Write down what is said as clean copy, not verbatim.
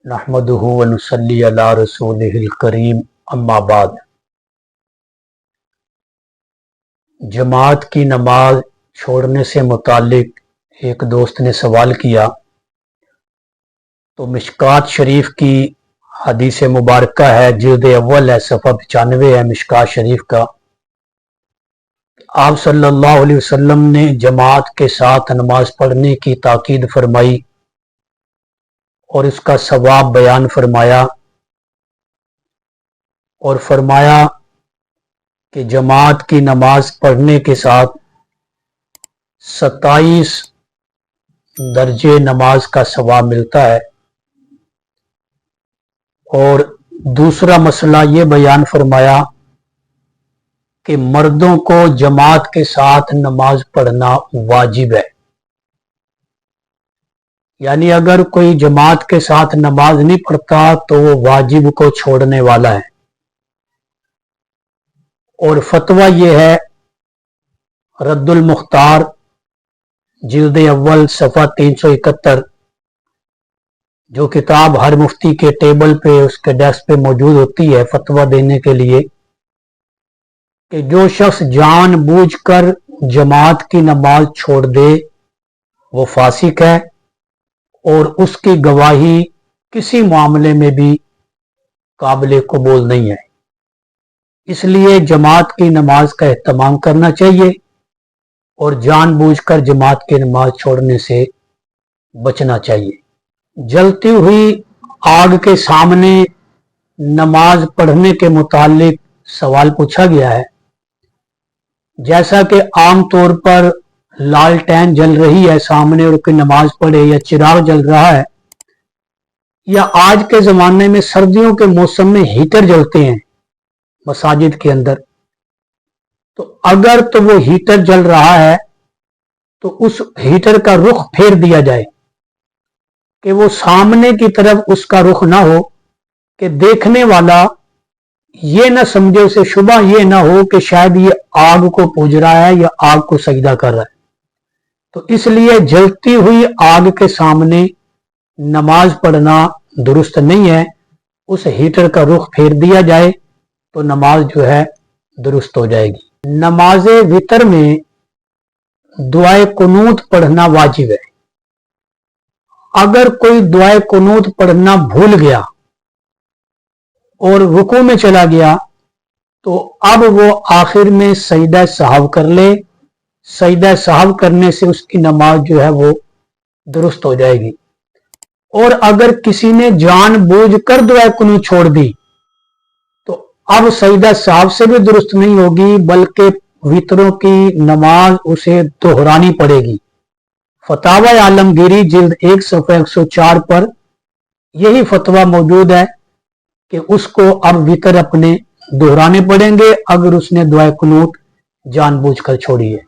नहमदुहु व नुसल्ली अला रसूलिहिल करीम अम्मा बाद। जमात की नमाज छोड़ने से मुतालिक एक दोस्त ने सवाल किया तो मिशकात शरीफ की हदीस मुबारका है, जिल्द अव्वल है, सफ़ा 95 है मिशकात शरीफ का। आप सल्लल्लाहु अलैहि वसल्लम ने जमात के साथ नमाज पढ़ने की ताकीद फरमाई और इसका सवाब बयान फरमाया और फरमाया कि जमात की नमाज पढ़ने के साथ 27 दर्जे नमाज का सवाब मिलता है। और दूसरा मसला ये बयान फरमाया कि मर्दों को जमात के साथ नमाज पढ़ना वाजिब है, यानी अगर कोई जमात के साथ नमाज नहीं पढ़ता तो वो वाजिब को छोड़ने वाला है। और फतवा ये है, रद्दुल मुख्तार जिल्द अव्वल सफ़ा 371, जो किताब हर मुफ्ती के टेबल पे उसके डेस्क पे मौजूद होती है फतवा देने के लिए, कि जो शख्स जानबूझकर जमात की नमाज छोड़ दे वो फासिक है और उसकी गवाही किसी मामले में भी काबिल कबूल नहीं है। इसलिए जमात की नमाज का एहतमाम करना चाहिए और जानबूझकर जमात की नमाज छोड़ने से बचना चाहिए। जलती हुई आग के सामने नमाज पढ़ने के मुतालिक सवाल पूछा गया है। जैसा कि आम तौर पर लालटेन जल रही है सामने और कोई नमाज पढ़े, या चिराग जल रहा है, या आज के ज़माने में सर्दियों के मौसम में हीटर जलते हैं मसाजिद के अंदर, तो अगर तो वो हीटर जल रहा है तो उस हीटर का रुख फेर दिया जाए कि वो सामने की तरफ उसका रुख ना हो, कि देखने वाला ये ना समझे, उसे शुबा ये ना हो कि शायद ये आग को पूज रहा है या आग को सजदा कर रहा है। तो इसलिए जलती हुई आग के सामने नमाज पढ़ना दुरुस्त नहीं है। उस हीटर का रुख फेर दिया जाए तो नमाज जो है दुरुस्त हो जाएगी। नमाज वितर में दुआए कुनूत पढ़ना वाजिब है। अगर कोई दुआए कुनूत पढ़ना भूल गया और रुकू में चला गया तो अब वो आखिर में सजदा साहब कर ले। सजदा साहब करने से उसकी नमाज जो है वो दुरुस्त हो जाएगी। और अगर किसी ने जानबूझकर दुआ कुनूत छोड़ दी तो अब सजदा साहब से भी दुरुस्त नहीं होगी, बल्कि वितरों की नमाज उसे दोहरानी पड़ेगी। फतावा आलमगीरी जिल्द 1 सफ़ा 104 पर यही फतवा मौजूद है कि उसको अब वितर अपने दोहराने पड़ेंगे अगर उसने दुआ कुनूत जानबूझकर छोड़ी है।